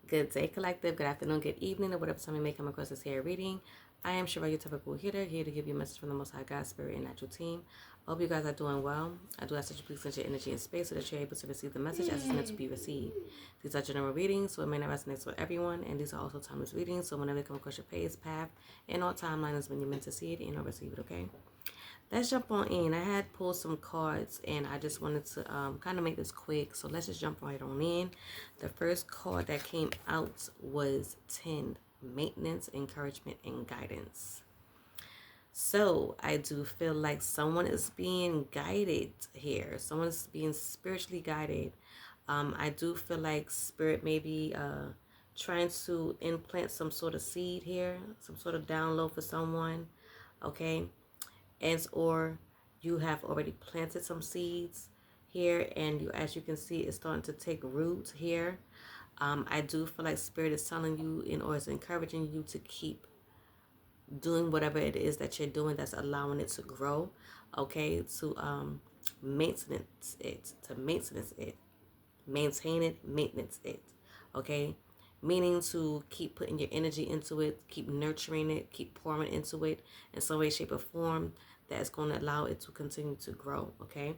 Good day, collective. Good afternoon, good evening, or whatever time you may come across this here reading. I am Sherelle, your typical hitter, here to give you a message from the Most High God, Spirit, and Natural Team. I hope you guys are doing well. I do ask that you please send your energy and space so that you're able to receive the message as it's meant to be received. These are general readings, so it may not resonate with everyone, and these are also timeless readings, so whenever you come across your page, path, and all timeline is when you're meant to see it and or receive it, okay? Let's jump on in. I had pulled some cards and I just wanted to kind of make this quick. So let's just jump right on in. The first card that came out was 10, maintenance, encouragement, and guidance. So I do feel like someone is being guided here. Someone is being spiritually guided. I do feel like spirit may be trying to implant some sort of seed here, some sort of download for someone. Okay, and or you have already planted some seeds here, and you, as you can see, it's starting to take root here. I do feel like spirit is telling you or is encouraging you to keep doing whatever it is that you're doing that's allowing it to grow, okay, to maintenance it, maintenance it, okay, meaning to keep putting your energy into it, keep nurturing it, keep pouring into it in some way, shape, or form that's going to allow it to continue to grow, okay?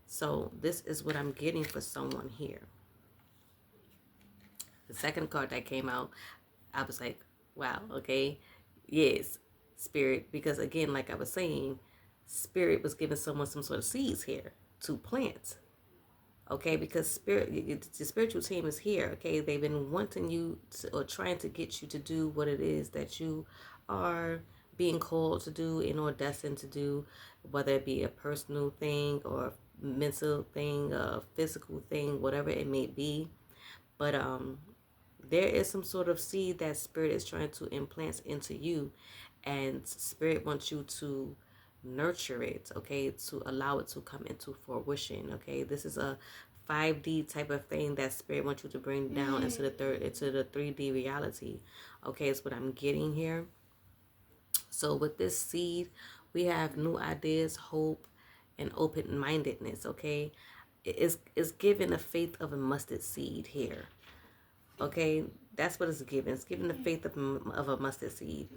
So this is what I'm getting for someone here. The second card that came out, I was like, wow, okay, yes, spirit, because again, like I was saying, spirit was giving someone some sort of seeds here to plant, okay, because the spiritual team is here, okay. They've been wanting you to, or trying to get you to do what it is that you are being called to do and or destined to do, whether it be a personal thing or a mental thing, a physical thing, whatever it may be. But there is some sort of seed that spirit is trying to implant into you, and spirit wants you to nurture it, okay, to allow it to come into fruition, okay. This is a 5D type of thing that spirit wants you to bring down into the 3D reality, okay, is what I'm getting here. So with this seed, we have new ideas, hope, and open-mindedness, okay. It's given the faith of a mustard seed here, okay. That's what it's given. It's given the faith of a mustard seed.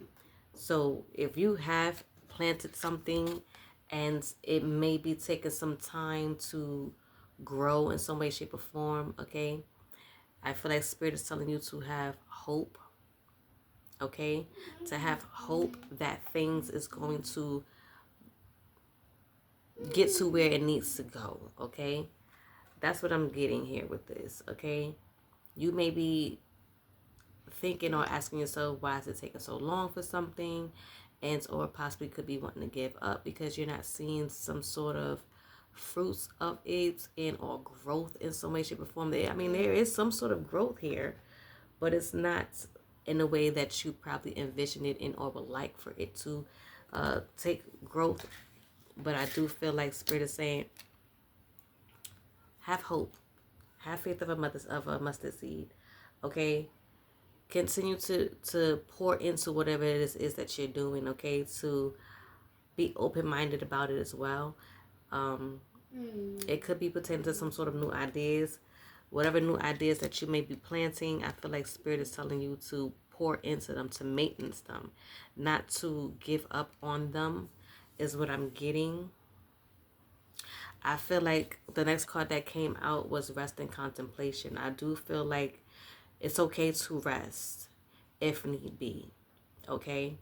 So if you have planted something and it may be taking some time to grow in some way, shape, or form, okay, I feel like spirit is telling you to have hope, okay, to have hope that things is going to get to where it needs to go, okay. That's what I'm getting here with this, okay. You may be thinking or asking yourself, why is it taking so long for something, and or possibly could be wanting to give up because you're not seeing some sort of fruits of it and or growth in some way, shape, or form. I mean, there is some sort of growth here, but it's not in a way that you probably envision it in or would like for it to take growth. But I do feel like spirit is saying, have hope, have faith of a mustard seed, okay. Continue to pour into whatever it is that you're doing, okay, to be open-minded about it as well. It could be pertaining to some sort of new ideas, whatever new ideas that you may be planting. I feel like spirit is telling you to pour into them, to maintenance them, not to give up on them, is what I'm getting. I feel like the next card that came out was rest and contemplation. I do feel like it's okay to rest if need be, okay.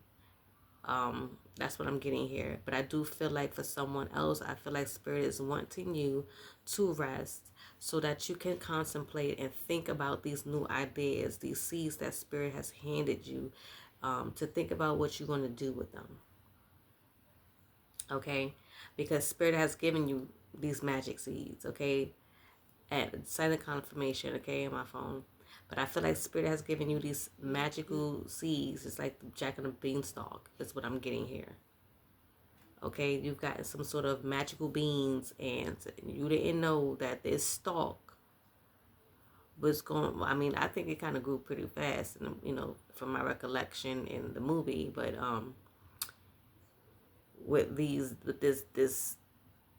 That's what I'm getting here. But I do feel like for someone else, I feel like spirit is wanting you to rest so that you can contemplate and think about these new ideas, these seeds that spirit has handed you, to think about what you're going to do with them, okay. Because spirit has given you these magic seeds, okay. And silent confirmation, okay, in my phone. But I feel like spirit has given you these magical seeds. It's like the Jack and the Beanstalk is what I'm getting here. Okay, you've got some sort of magical beans and you didn't know that this stalk was going, I mean, I think it kind of grew pretty fast, and you know, from my recollection in the movie, but with this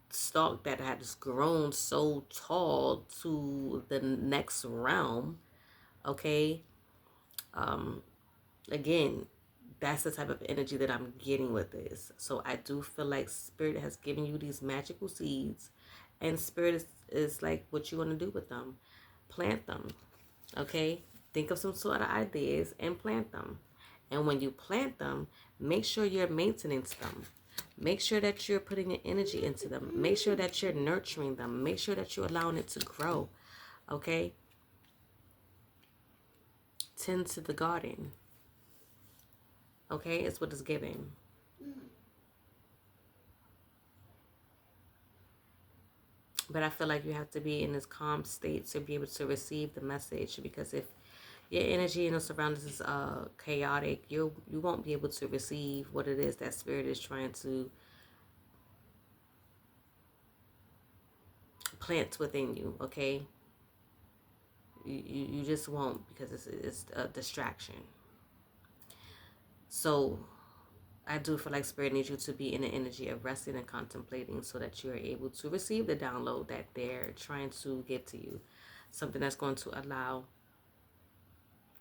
stalk that had just grown so tall to the next realm, Okay. Um, again, that's the type of energy that I'm getting with this. So I do feel like Spirit has given you these magical seeds, and Spirit is like what you want to do with them. Plant them. Okay. Think of some sort of ideas and plant them. And when you plant them, make sure you're maintaining them. Make sure that you're putting your energy into them. Make sure that you're nurturing them. Make sure that you're allowing it to grow. Okay? Tend to the garden. Okay? It's what it's giving. But I feel like you have to be in this calm state to be able to receive the message, because if your energy and the surroundings is chaotic, you won't be able to receive what it is that Spirit is trying to plant within you. Okay, you just won't, because it's a distraction. So I do feel like Spirit needs you to be in the energy of resting and contemplating, so that you are able to receive the download that they're trying to give to you, something that's going to allow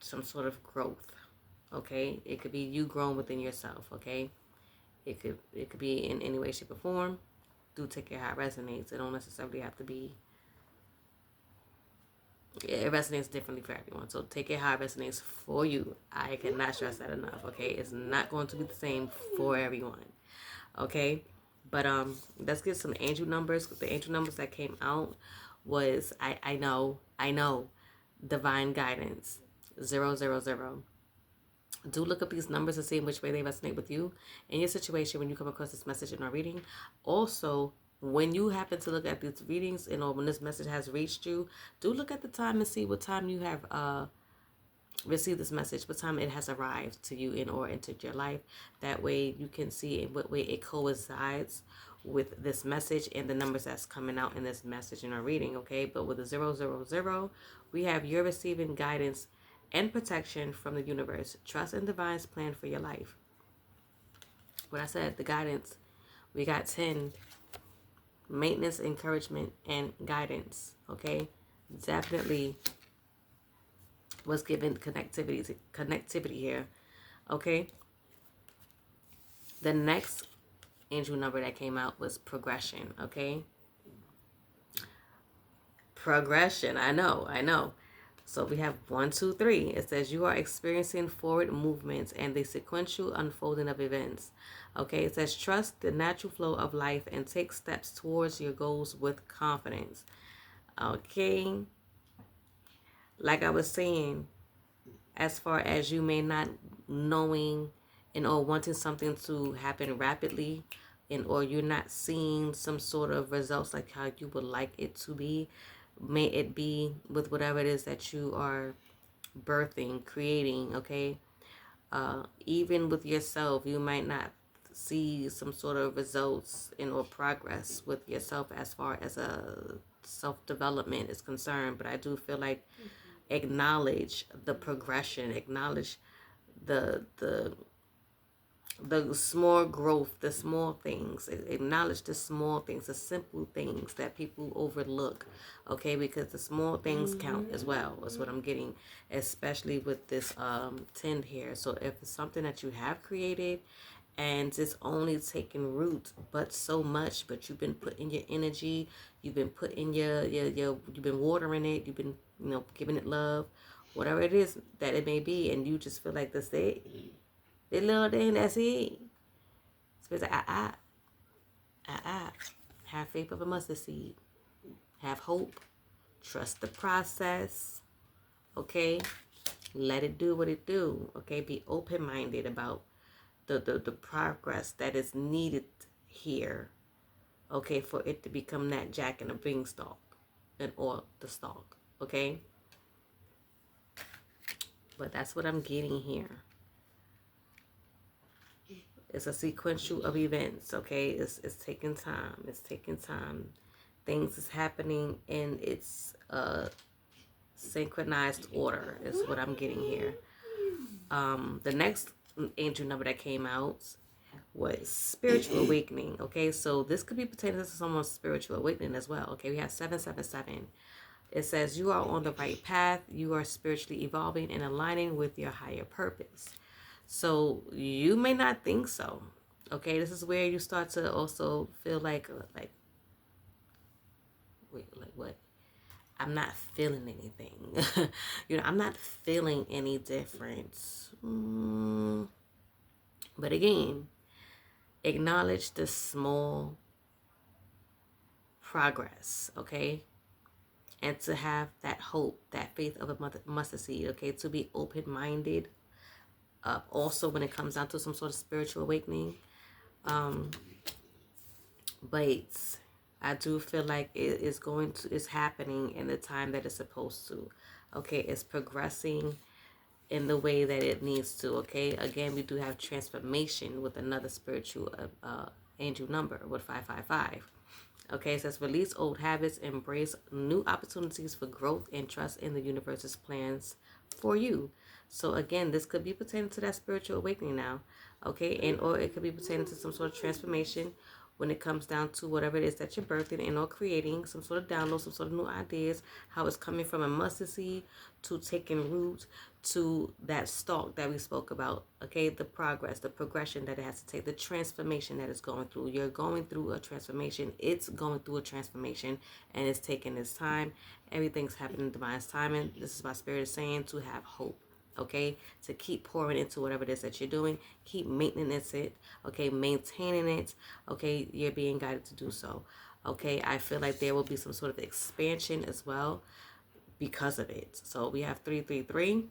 some sort of growth. Okay, it could be you growing within yourself. Okay, it could be in any way, shape, or form. Do take it how it resonates. It don't necessarily have to be. It resonates differently for everyone, so take it how it resonates for you. I cannot stress that enough. Okay, it's not going to be the same for everyone. Okay, but let's get some angel numbers. The angel numbers that came out was I know divine guidance 000. Do look up these numbers and see in which way they resonate with you in your situation when you come across this message in our reading. Also, when you happen to look at these readings and or when this message has reached you, do look at the time and see what time you have received this message, what time it has arrived to you in or entered your life. That way you can see in what way it coincides with this message and the numbers that's coming out in this message in our reading. Okay, but with the 000, we have you're receiving guidance and protection from the universe. Trust in divine's plan for your life. What I said, the guidance, we got 10, maintenance, encouragement, and guidance. Okay, definitely was given connectivity here. Okay, the next angel number that came out was progression. Okay, progression. I know. So we have 1, 2, 3. It says you are experiencing forward movements and the sequential unfolding of events. Okay, it says trust the natural flow of life and take steps towards your goals with confidence. Okay, like I was saying, as far as you may not knowing and or wanting something to happen rapidly, and or you're not seeing some sort of results like how you would like it to be, may it be with whatever it is that you are birthing, creating. Okay, even with yourself, you might not see some sort of results in or progress with yourself as far as a self-development is concerned, but I do feel like acknowledge the progression, acknowledge the small growth, the small things. Acknowledge the small things, the simple things that people overlook. Okay, because the small things count as well. Is what I'm getting, especially with this 10 here. So if it's something that you have created and it's only taking root, but so much, but you've been putting your energy, you've been putting your you've been watering it, you've been giving it love, whatever it is that it may be, and you just feel like that's it. The little thing, that's it. So it's like, have faith of a mustard seed. Have hope. Trust the process. Okay? Let it do what it do. Okay? Be open-minded about the progress that is needed here. Okay? For it to become that jack and a beanstalk. And or the stalk. Okay? But that's what I'm getting here. It's a sequential of events, okay? It's taking time. It's taking time. Things is happening in its synchronized order is what I'm getting here. The next angel number that came out was spiritual awakening, okay? So this could be pertaining to someone's spiritual awakening as well, okay? We have 777. It says you are on the right path. You are spiritually evolving and aligning with your higher purpose. So you may not think so. Okay, this is where you start to also feel like wait, like what? I'm not feeling anything. I'm not feeling any difference. But again, acknowledge the small progress, okay? And to have that hope, that faith of a mustard seed, okay? To be open-minded. Also, when it comes down to some sort of spiritual awakening. But I do feel like it's happening in the time that it's supposed to. Okay, it's progressing in the way that it needs to. Okay, again, we do have transformation with another spiritual angel number with 555. Okay, it says release old habits, embrace new opportunities for growth, and trust in the universe's plans for you. So again, this could be pertaining to that spiritual awakening now. Okay, and or it could be pertaining to some sort of transformation when it comes down to whatever it is that you're birthing and or creating, some sort of download, some sort of new ideas, how it's coming from a mustard seed to taking root to that stalk that we spoke about. Okay, the progress, the progression that it has to take, the transformation that it's going through. You're going through a transformation. It's going through a transformation, and it's taking its time. Everything's happening in divine timing. This is my spirit is saying to have hope. Okay, to keep pouring into whatever it is that you're doing, keep maintaining it, okay, maintaining it, okay, you're being guided to do so. Okay, I feel like there will be some sort of expansion as well because of it. So we have 333.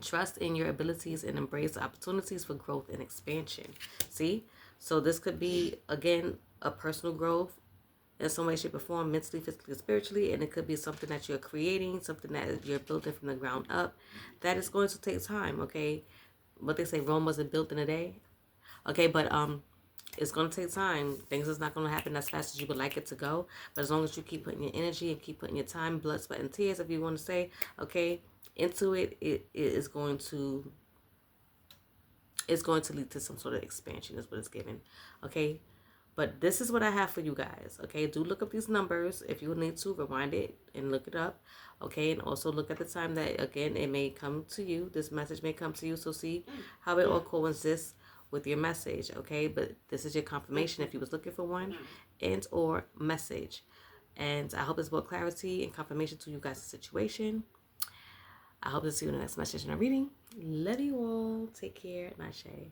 Trust in your abilities and embrace opportunities for growth and expansion. See, so this could be again a personal growth in some way, shape, or form, mentally, physically, spiritually, and it could be something that you're creating, something that you're building from the ground up. That is going to take time, okay? What they say, Rome wasn't built in a day, okay? But it's going to take time. Things is not going to happen as fast as you would like it to go. But as long as you keep putting your energy and keep putting your time, blood, sweat, and tears, if you want to say, okay, into it, it is going to. It's going to lead to some sort of expansion, is what it's given, okay? But this is what I have for you guys, okay? Do look up these numbers. If you need to, rewind it and look it up, okay? And also look at the time that, again, it may come to you. This message may come to you, so see how it all coincides with your message, okay? But this is your confirmation if you was looking for one and or message. And I hope it's brought clarity and confirmation to you guys' situation. I hope to see you in the next message in a reading. Love you all. Take care. Nashe.